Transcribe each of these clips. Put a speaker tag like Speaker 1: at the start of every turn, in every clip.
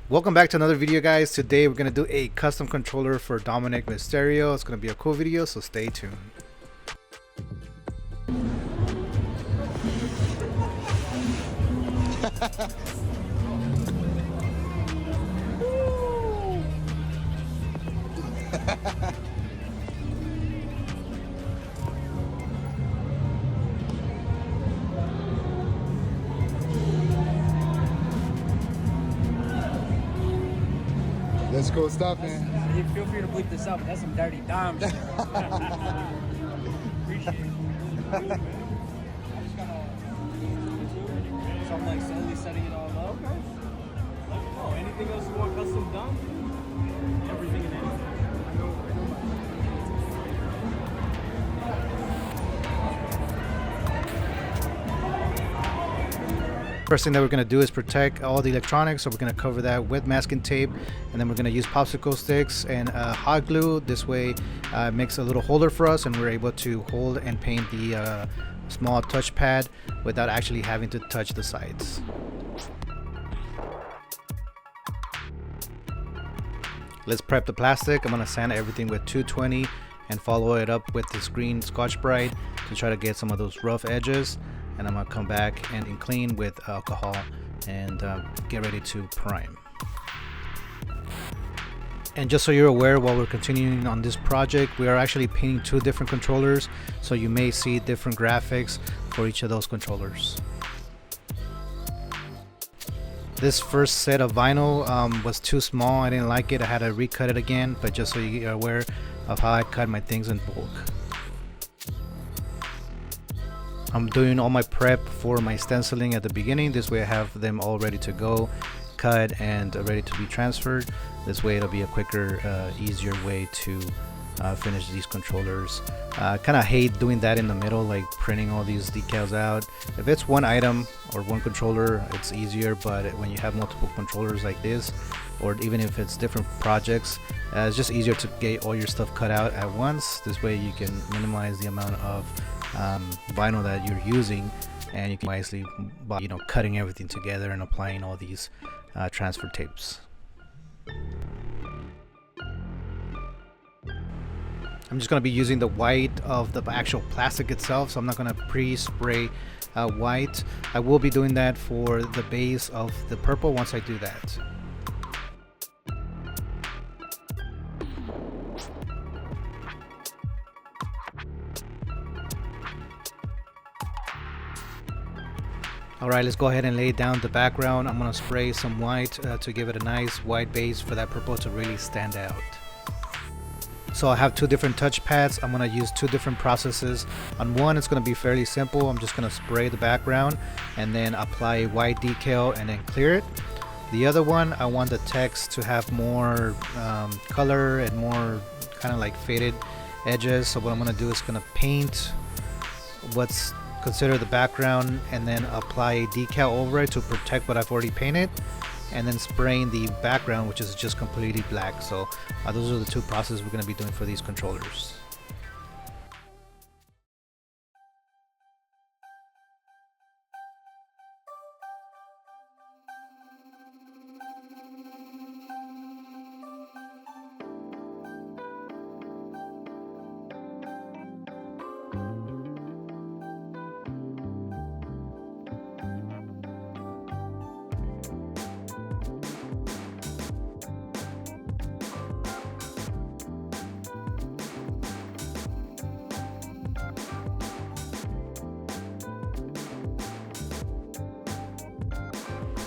Speaker 1: Welcome back to another video, guys. Today we're going to do a custom controller for Dominik Mysterio. It's going to be a cool video, so stay tuned.
Speaker 2: That's cool stuff, man.
Speaker 3: You feel free to bleep this out, but that's some dirty dime shit. Appreciate it. I'm just gonna. So I'm like slowly setting it all up. Okay. Oh, anything else you want custom done? Everything and anything. I know
Speaker 1: First thing that we're going to do is protect all the electronics, so we're going to cover that with masking tape, and then we're going to use popsicle sticks and hot glue. This way it makes a little holder for us, and we're able to hold and paint the small touchpad without actually having to touch the sides. Let's prep the plastic. I'm going to sand everything with 220 and follow it up with this green Scotch-Brite to try to get some of those rough edges. And I'm going to come back and clean with alcohol and get ready to prime. And just so you're aware, while we're continuing on this project, we are actually painting two different controllers, so you may see different graphics for each of those controllers. This first set of vinyl was too small. I didn't like it. I had to recut it again, but just so you're aware of how I cut my things in bulk. I'm doing all my prep for my stenciling at the beginning. This way I have them all ready to go, cut and ready to be transferred. This way it'll be a quicker, easier way to finish these controllers. Kind of hate doing that in the middle, like printing all these decals out. If it's one item or one controller, it's easier, but when you have multiple controllers like this, or even if it's different projects, it's just easier to get all your stuff cut out at once. This way you can minimize the amount of vinyl that you're using, and you can wisely by cutting everything together and applying all these transfer tapes. I'm just going to be using the white of the actual plastic itself, so I'm not going to pre-spray white. I will be doing that for the base of the purple once I do that. Alright, let's go ahead and lay down the background. I'm going to spray some white to give it a nice white base for that purple to really stand out. So I have two different touch pads. I'm going to use two different processes. On one, it's going to be fairly simple. I'm just going to spray the background and then apply white decal and then clear it. The other one, I want the text to have more color and more kind of like faded edges. So what I'm going to do is going to paint what's consider the background and then apply a decal over it to protect what I've already painted, and then spraying the background, which is just completely black. So those are the two processes we're going to be doing for these controllers.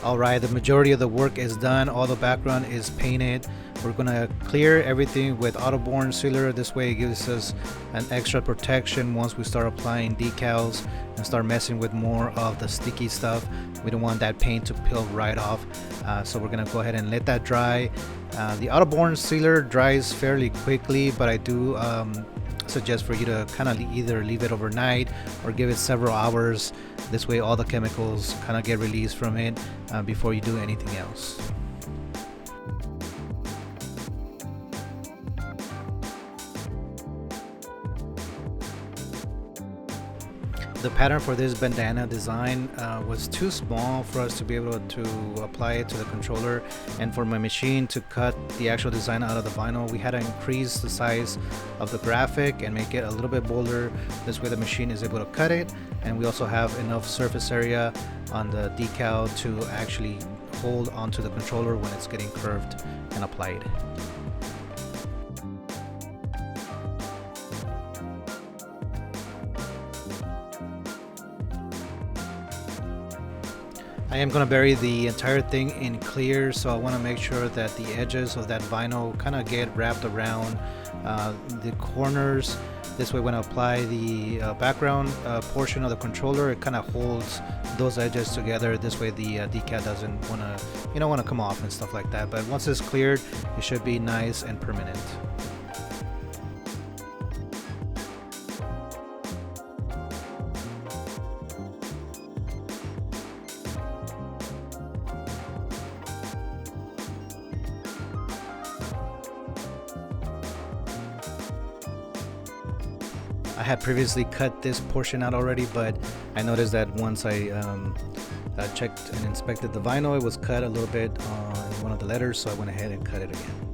Speaker 1: Alright, the majority of the work is done. All the background is painted. We're gonna clear everything with Autoborn sealer. This way it gives us an extra protection once we start applying decals and start messing with more of the sticky stuff. We don't want that paint to peel right off, so we're gonna go ahead and let that dry. The Autoborn sealer dries fairly quickly, but I do suggest for you to kind of either leave it overnight or give it several hours. This way all the chemicals kind of get released from it before you do anything else. The pattern for this bandana design was too small for us to be able to apply it to the controller, and for my machine to cut the actual design out of the vinyl, we had to increase the size of the graphic and make it a little bit bolder. This way the machine is able to cut it, and we also have enough surface area on the decal to actually hold onto the controller when it's getting curved and applied. I am going to bury the entire thing in clear, so I want to make sure that the edges of that vinyl kind of get wrapped around the corners. This way when I apply the background portion of the controller, it kind of holds those edges together. This way the decal doesn't want to come off and stuff like that. But once it's cleared, it should be nice and permanent. I had previously cut this portion out already, but I noticed that once I checked and inspected the vinyl, it was cut a little bit on one of the letters, so I went ahead and cut it again.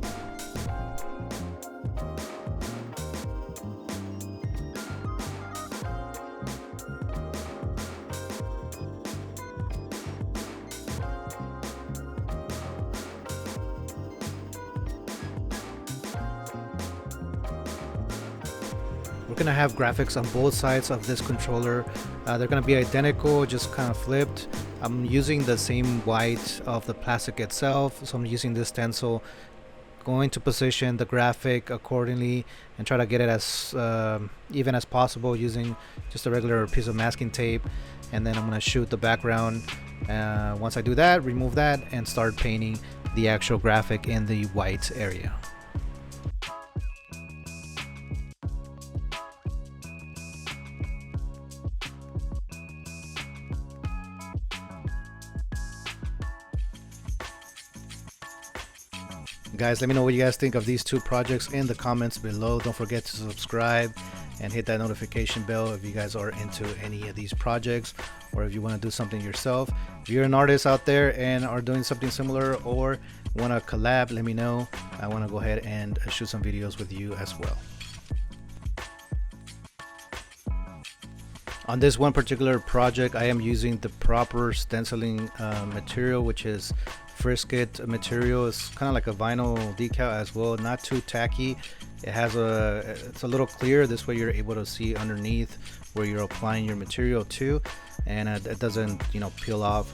Speaker 1: We're gonna have graphics on both sides of this controller. They're gonna be identical, just kind of flipped. I'm using the same white of the plastic itself, so I'm using this stencil, going to position the graphic accordingly and try to get it as even as possible using just a regular piece of masking tape. And then I'm gonna shoot the background. Once I do that, remove that and start painting the actual graphic in the white area. Guys, let me know what you guys think of these two projects in the comments below. Don't forget to subscribe and hit that notification bell if you guys are into any of these projects, or if you want to do something yourself. If you're an artist out there and are doing something similar or want to collab, let me know. I want to go ahead and shoot some videos with you as well. On this one particular project, I am using the proper stenciling material, which is Frisket material. It's kind of like a vinyl decal as well, not too tacky. It's a little clear, this way you're able to see underneath where you're applying your material to, and it doesn't peel off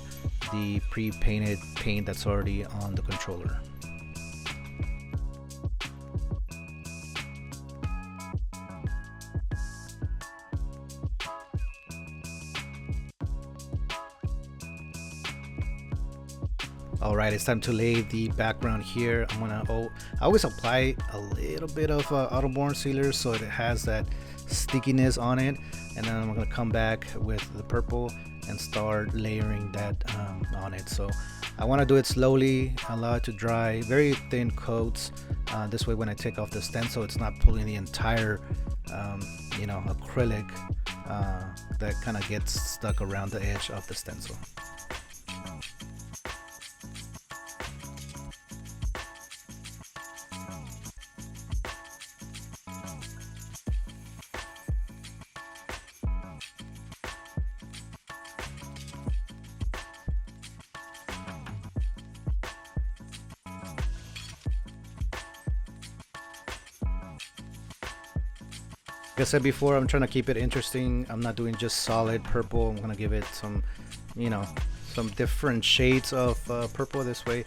Speaker 1: the pre-painted paint that's already on the controller. Alright, it's time to lay the background here. I always apply a little bit of Autoborn sealer so it has that stickiness on it, and then I'm gonna come back with the purple and start layering that on it. So I want to do it slowly, allow it to dry, very thin coats. This way when I take off the stencil, it's not pulling the entire acrylic that kind of gets stuck around the edge of the stencil. Like I said before, I'm trying to keep it interesting. I'm not doing just solid purple. I'm gonna give it some different shades of purple. This way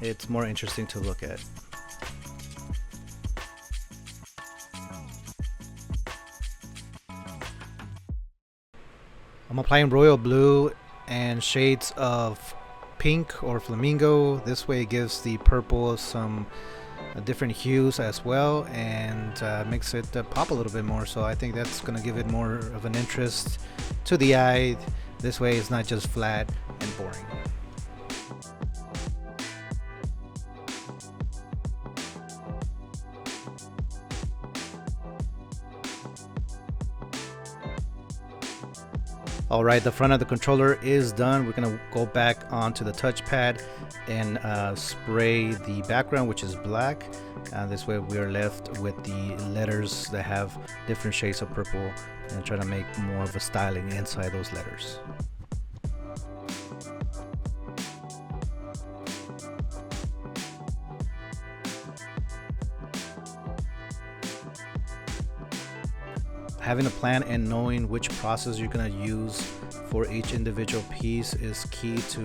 Speaker 1: it's more interesting to look at. I'm applying royal blue and shades of pink or flamingo. This way it gives the purple some different hues as well, and makes it pop a little bit more. So I think that's gonna give it more of an interest to the eye. This way it's not just flat and boring. Alright, the front of the controller is done. We're gonna go back onto the touchpad and spray the background, which is black. This way we are left with the letters that have different shades of purple, and try to make more of a styling inside those letters. Having a plan and knowing which process you're going to use for each individual piece is key to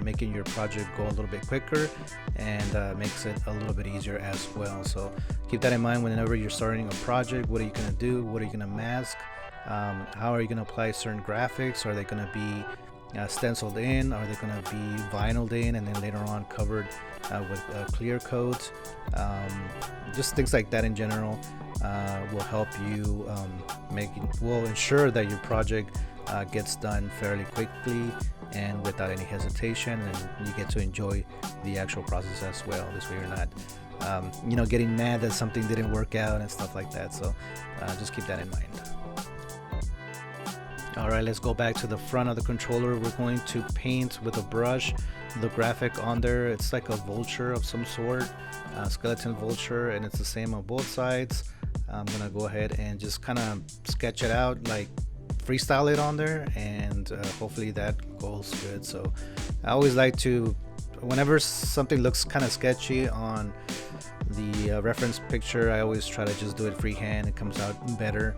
Speaker 1: making your project go a little bit quicker, and makes it a little bit easier as well. So keep that in mind whenever you're starting a project. What are you going to do? What are you going to mask? How are you going to apply certain graphics? Are they going to be stenciled in? Are they going to be vinyled in and then later on covered with clear coat? Just things like that in general will help you will ensure that your project gets done fairly quickly and without any hesitation, and you get to enjoy the actual process as well. This way you're not getting mad that something didn't work out and stuff like that. So just keep that in mind. Alright, let's go back to the front of the controller. We're going to paint with a brush the graphic on there. It's like a vulture of some sort, a skeleton vulture, and it's the same on both sides. I'm gonna go ahead and just kind of sketch it out, like freestyle it on there, and hopefully that goes good. So I always like to, whenever something looks kind of sketchy on the reference picture, I always try to just do it freehand. It comes out better.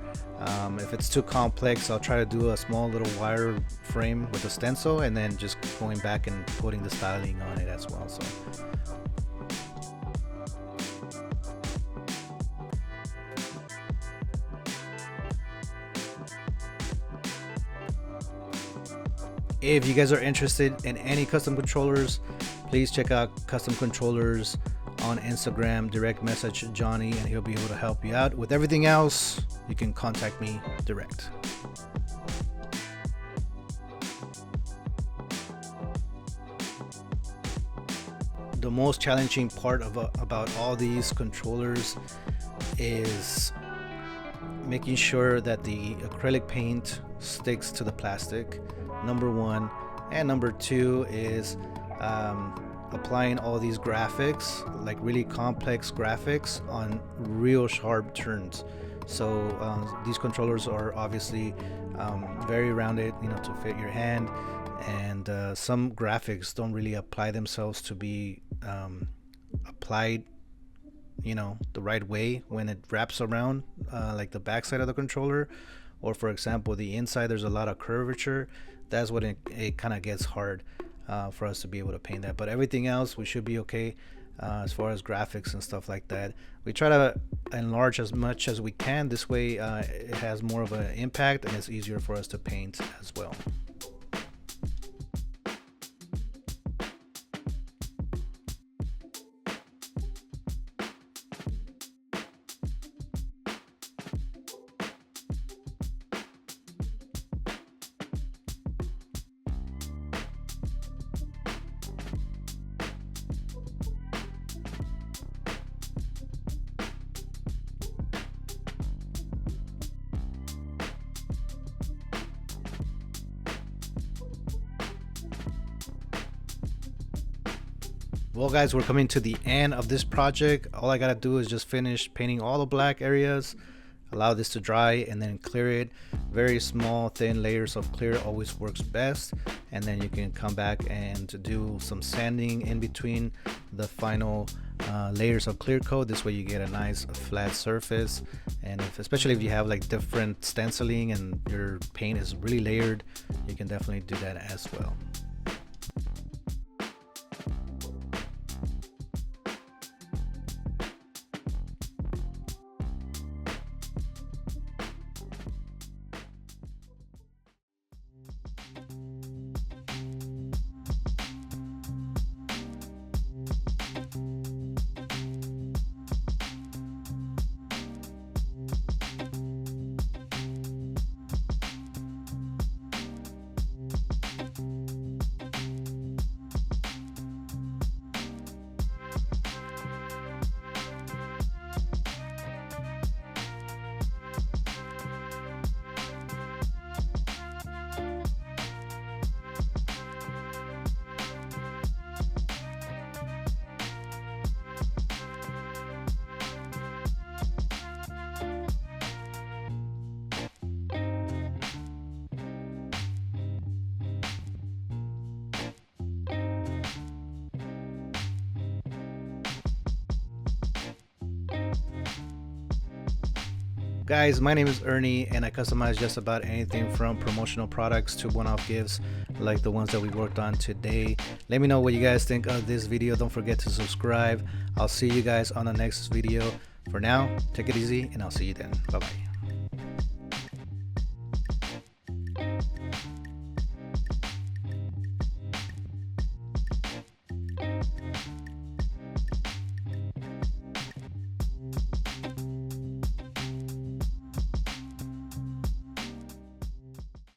Speaker 1: If it's too complex, I'll try to do a small little wire frame with a stencil and then just going back and putting the styling on it as well. So if you guys are interested in any custom controllers, please check out Kustom Kontrollerz on Instagram. Direct message Johnny and he'll be able to help you out. With everything else, you can contact me direct. The most challenging part about all these controllers is making sure that the acrylic paint sticks to the plastic, number one, and number two is applying all these graphics, like really complex graphics, on real sharp turns. So these controllers are obviously very rounded, to fit your hand, and some graphics don't really apply themselves to be applied the right way when it wraps around, like the back side of the controller, or for example the inside, there's a lot of curvature. That's when it kind of gets hard for us to be able to paint that. But everything else we should be okay as far as graphics and stuff like that. We try to enlarge as much as we can. This way it has more of an impact and it's easier for us to paint as well. Well guys, we're coming to the end of this project. All I gotta do is just finish painting all the black areas, allow this to dry, and then clear it. Very small thin layers of clear always works best, and then you can come back and do some sanding in between the final layers of clear coat. This way you get a nice flat surface, and especially if you have like different stenciling and your paint is really layered, you can definitely do that as well. guys, my name is Ernie and I customize just about anything from promotional products to one-off gifts like the ones that we worked on today. Let me know what you guys think of this video. Don't forget to subscribe. I'll see you guys on the next video. For now, take it easy and I'll see you then. Bye bye.